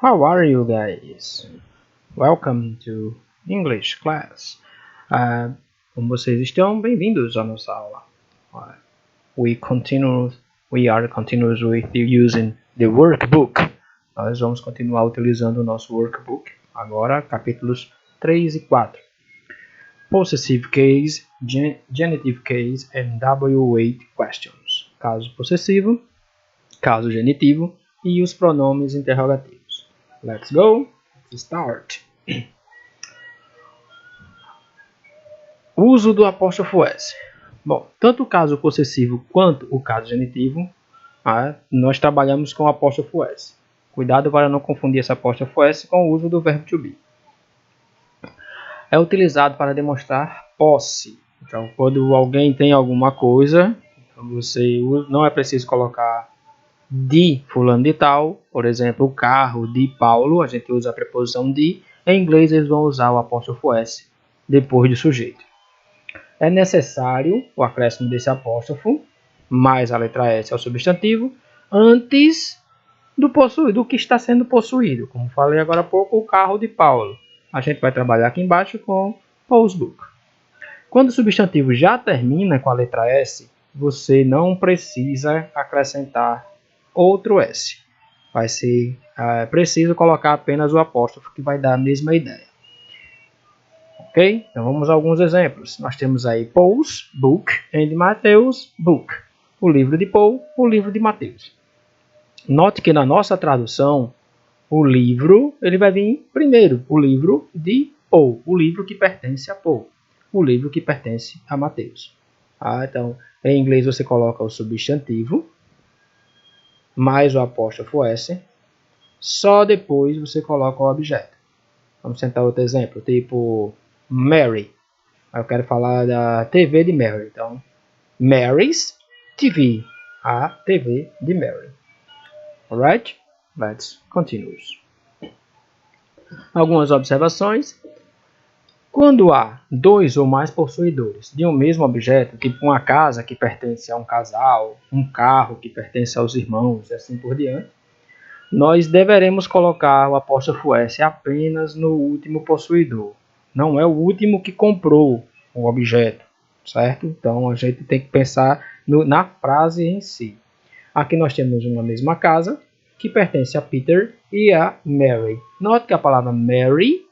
How are you guys? Welcome to English class. Como vocês estão? Bem-vindos à nossa aula. We are continuously using the workbook. Nós vamos continuar utilizando o nosso workbook. Agora, capítulos 3 e 4. Possessive case, genitive case and W8 questions. Caso possessivo, caso genitivo e os pronomes interrogativos. Let's go. Let's start. Uso do apóstrofo S. Bom, tanto o caso possessivo quanto o caso genitivo, nós trabalhamos com o apóstrofo S. Cuidado para não confundir esse apóstrofo S com o uso do verbo to be. É utilizado para demonstrar posse. Então, quando alguém tem alguma coisa, você não é preciso colocar de fulano de tal, por exemplo, o carro de Paulo, a gente usa a preposição de. Em inglês eles vão usar o apóstrofo S depois do sujeito. É necessário o acréscimo desse apóstrofo, mais a letra S ao substantivo, antes do que está sendo possuído. Como falei agora há pouco, o carro de Paulo. A gente vai trabalhar aqui embaixo com Paul's book. Quando o substantivo já termina com a letra S, você não precisa acrescentar outro S. Vai ser preciso colocar apenas o apóstrofo, que vai dar a mesma ideia. Ok? Então vamos a alguns exemplos. Nós temos aí Paul's book and Mateus book. O livro de Paul, o livro de Mateus. Note que na nossa tradução, o livro ele vai vir primeiro. O livro de Paul. O livro que pertence a Paul. O livro que pertence a Mateus. Então, em inglês você coloca o substantivo mais o apóstrofo S, só depois você coloca o objeto. Vamos tentar outro exemplo, tipo Mary. Eu quero falar da TV de Mary. Então, Mary's TV. A TV de Mary. Alright? Let's continue. Algumas observações. Quando há dois ou mais possuidores de um mesmo objeto, tipo uma casa que pertence a um casal, um carro que pertence aos irmãos e assim por diante, nós deveremos colocar o apóstrofo S apenas no último possuidor. Não é o último que comprou o objeto, certo? Então a gente tem que pensar na frase em si. Aqui nós temos uma mesma casa que pertence a Peter e a Mary. Note que a palavra Mary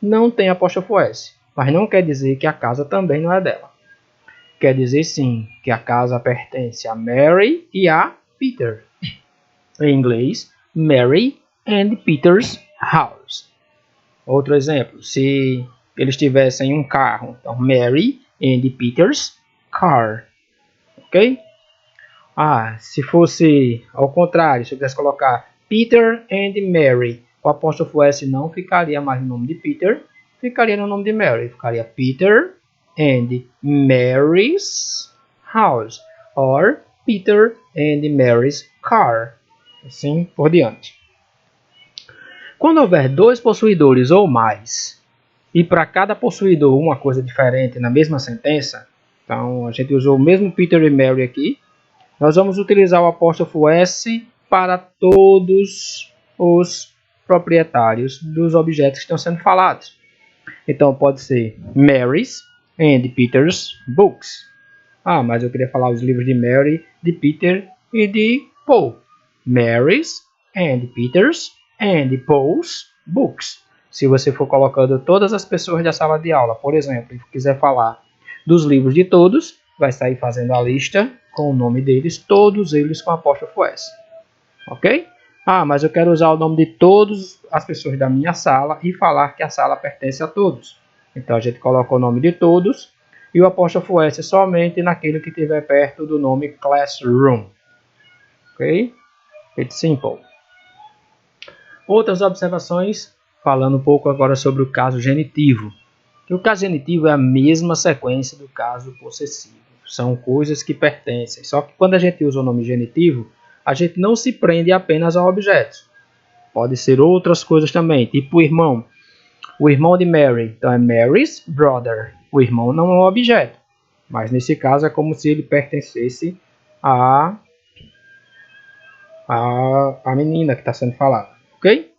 não tem apóstrofo S, mas não quer dizer que a casa também não é dela. Quer dizer sim que a casa pertence a Mary e a Peter. Em inglês, Mary and Peter's house. Outro exemplo, se eles tivessem um carro, então Mary and Peter's car. Ok? Se fosse ao contrário, se eu quisesse colocar Peter and Mary, o apóstrofo S não ficaria mais no nome de Peter, ficaria no nome de Mary. Ficaria Peter and Mary's house. Or Peter and Mary's car. Assim por diante. Quando houver dois possuidores ou mais, e para cada possuidor uma coisa diferente na mesma sentença, então a gente usou o mesmo Peter e Mary aqui, nós vamos utilizar o apóstrofo S para todos os proprietários dos objetos que estão sendo falados. Então pode ser Mary's and Peter's books. Mas eu queria falar os livros de Mary, de Peter e de Paul. Mary's and Peter's and Paul's books. Se você for colocando todas as pessoas da sala de aula, por exemplo, e quiser falar dos livros de todos, vai sair fazendo a lista com o nome deles, todos eles com apóstrofo S. Ok? Mas eu quero usar o nome de todas as pessoas da minha sala e falar que a sala pertence a todos. Então a gente coloca o nome de todos e o apóstrofo S somente naquele que estiver perto do nome classroom. Ok? It's simple. Outras observações, falando um pouco agora sobre o caso genitivo. O caso genitivo é a mesma sequência do caso possessivo. São coisas que pertencem. Só que quando a gente usa o nome genitivo, a gente não se prende apenas ao objeto. Pode ser outras coisas também, tipo o irmão. O irmão de Mary, então é Mary's brother. O irmão não é um objeto, mas nesse caso é como se ele pertencesse a menina que está sendo falada, ok?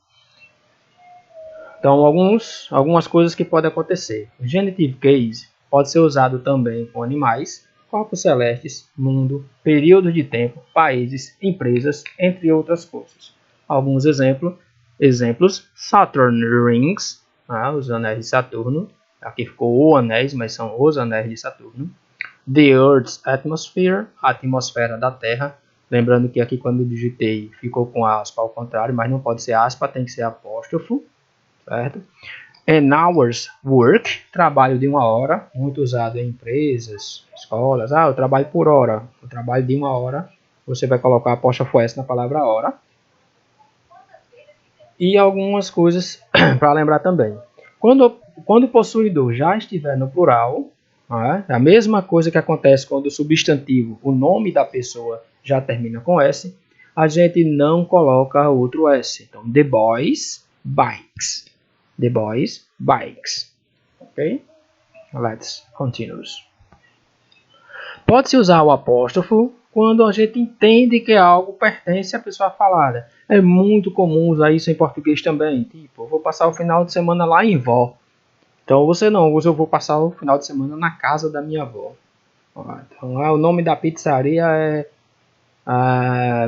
Então, algumas coisas que podem acontecer. O genitive case pode ser usado também com animais, corpos celestes, mundo, período de tempo, países, empresas, entre outras coisas. Alguns exemplos: Saturn rings, os anéis de Saturno. Aqui ficou o anéis, mas são os anéis de Saturno. The Earth's atmosphere, a atmosfera da Terra. Lembrando que aqui quando eu digitei ficou com aspa ao contrário, mas não pode ser aspa, tem que ser apóstrofo, certo? An hour's work, trabalho de uma hora, muito usado em empresas, escolas. Eu trabalho por hora, eu trabalho de uma hora. Você vai colocar apóstrofo S na palavra hora. E algumas coisas para lembrar também. Quando o possuidor já estiver no plural, a mesma coisa que acontece quando o substantivo, o nome da pessoa, já termina com S, a gente não coloca outro S. Então, the boys' bikes. The boys' bikes. Ok? Let's continue. Pode-se usar o apóstrofo quando a gente entende que algo pertence à pessoa falada. É muito comum usar isso em português também. Tipo, eu vou passar o final de semana lá em vó. Então você não usa, eu vou passar o final de semana na casa da minha avó. Então o nome da pizzaria é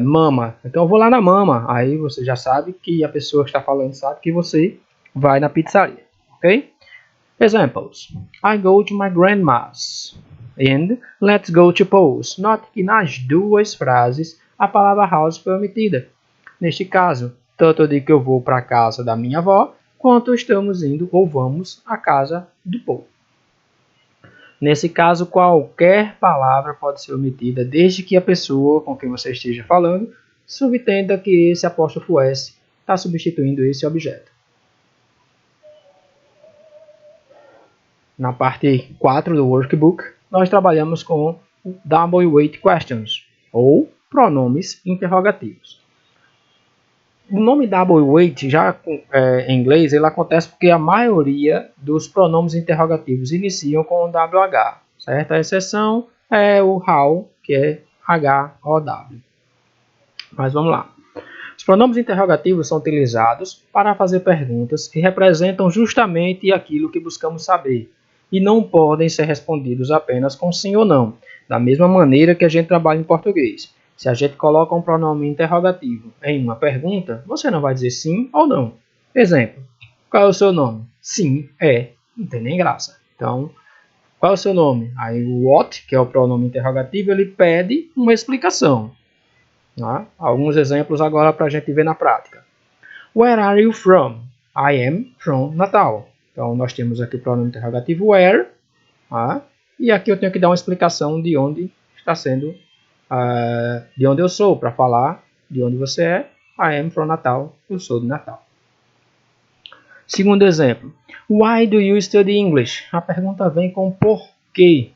Mama. Então eu vou lá na Mama. Aí você já sabe que a pessoa que está falando sabe que você vai na pizzaria. Ok? Examples. I go to my grandma's. And let's go to Paul's. Note que nas duas frases a palavra house foi omitida. Neste caso, tanto eu digo que eu vou para a casa da minha avó, quanto estamos indo ou vamos à casa do Paul. Nesse caso, qualquer palavra pode ser omitida, desde que a pessoa com quem você esteja falando subentenda que esse apóstrofo S está substituindo esse objeto. Na parte 4 do workbook, nós trabalhamos com double weight questions, ou pronomes interrogativos. O nome double weight, já em inglês, ele acontece porque a maioria dos pronomes interrogativos iniciam com WH, certo? A exceção é o how, que é H-O-W. Mas vamos lá. Os pronomes interrogativos são utilizados para fazer perguntas e representam justamente aquilo que buscamos saber, e não podem ser respondidos apenas com sim ou não, da mesma maneira que a gente trabalha em português. Se a gente coloca um pronome interrogativo em uma pergunta, você não vai dizer sim ou não. Exemplo, qual é o seu nome? Sim, é. Não tem nem graça. Então, qual é o seu nome? Aí o what, que é o pronome interrogativo, ele pede uma explicação. Alguns exemplos agora para a gente ver na prática. Where are you from? I am from Natal. Então, nós temos aqui o pronome interrogativo where. E aqui eu tenho que dar uma explicação de onde está sendo, de onde eu sou, para falar de onde você é. I am from Natal. Eu sou de Natal. Segundo exemplo. Why do you study English? A pergunta vem com porquê.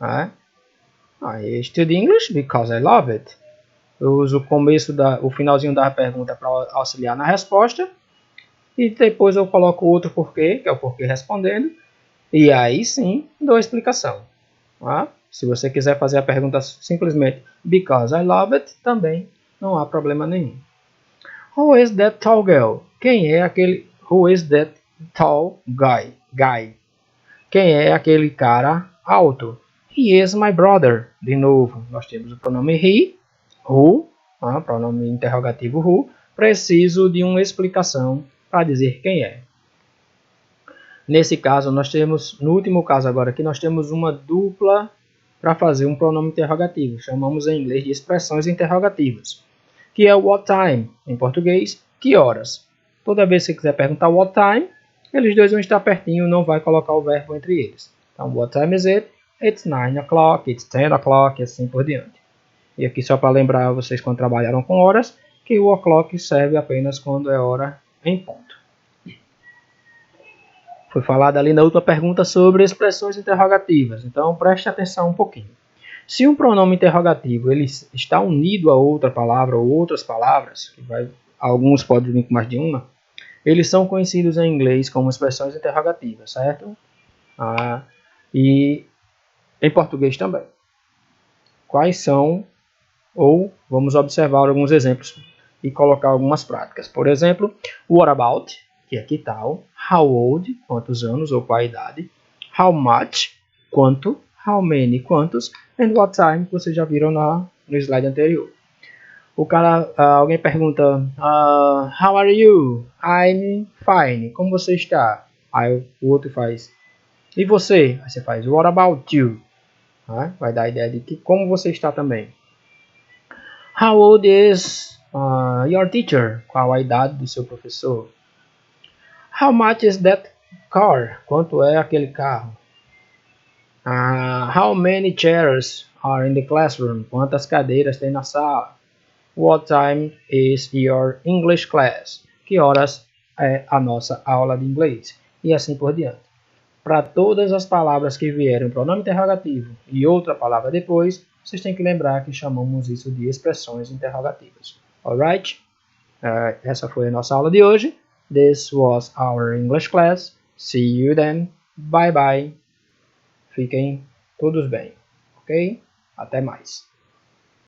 I study English because I love it. Eu uso o finalzinho da pergunta para auxiliar na resposta. E depois eu coloco outro porquê, que é o porquê respondendo. E aí sim, dou a explicação. Se você quiser fazer a pergunta simplesmente because I love it, também não há problema nenhum. Who is that tall girl? Quem é aquele... Who is that tall guy? Quem é aquele cara alto? He is my brother. De novo, nós temos o pronome he, who, pronome interrogativo who. Preciso de uma explicação para dizer quem é. Nesse caso, no último caso agora aqui, nós temos uma dupla para fazer um pronome interrogativo. Chamamos em inglês de expressões interrogativas, que é what time, em português, que horas. Toda vez que você quiser perguntar what time, eles dois vão estar pertinho, não vai colocar o verbo entre eles. Então, what time is it? It's 9 o'clock, it's 10 o'clock, e assim por diante. E aqui só para lembrar vocês quando trabalharam com horas, que o o'clock serve apenas quando é hora em ponto. Foi falado ali na última pergunta sobre expressões interrogativas, então preste atenção um pouquinho. Se um pronome interrogativo ele está unido a outra palavra ou outras palavras, alguns podem vir com mais de uma, eles são conhecidos em inglês como expressões interrogativas, certo? E em português também. Quais são, ou vamos observar alguns exemplos e colocar algumas práticas. Por exemplo, what about, que é que tal. How old, quantos anos ou qual a idade. How much, quanto. How many, quantos. And what time, que vocês já viram no slide anterior. Alguém pergunta, how are you? I'm fine. Como você está? Aí o outro faz, e você? Aí você faz, what about you? Vai dar a ideia de que como você está também. How old is your teacher? Qual a idade do seu professor? How much is that car? Quanto é aquele carro? How many chairs are in the classroom? Quantas cadeiras tem na sala? What time is your English class? Que horas é a nossa aula de inglês? E assim por diante. Para todas as palavras que vierem pronome interrogativo e outra palavra depois, vocês têm que lembrar que chamamos isso de expressões interrogativas. Alright? Essa foi a nossa aula de hoje. This was our English class. See you then. Bye bye. Fiquem todos bem. Ok? Até mais.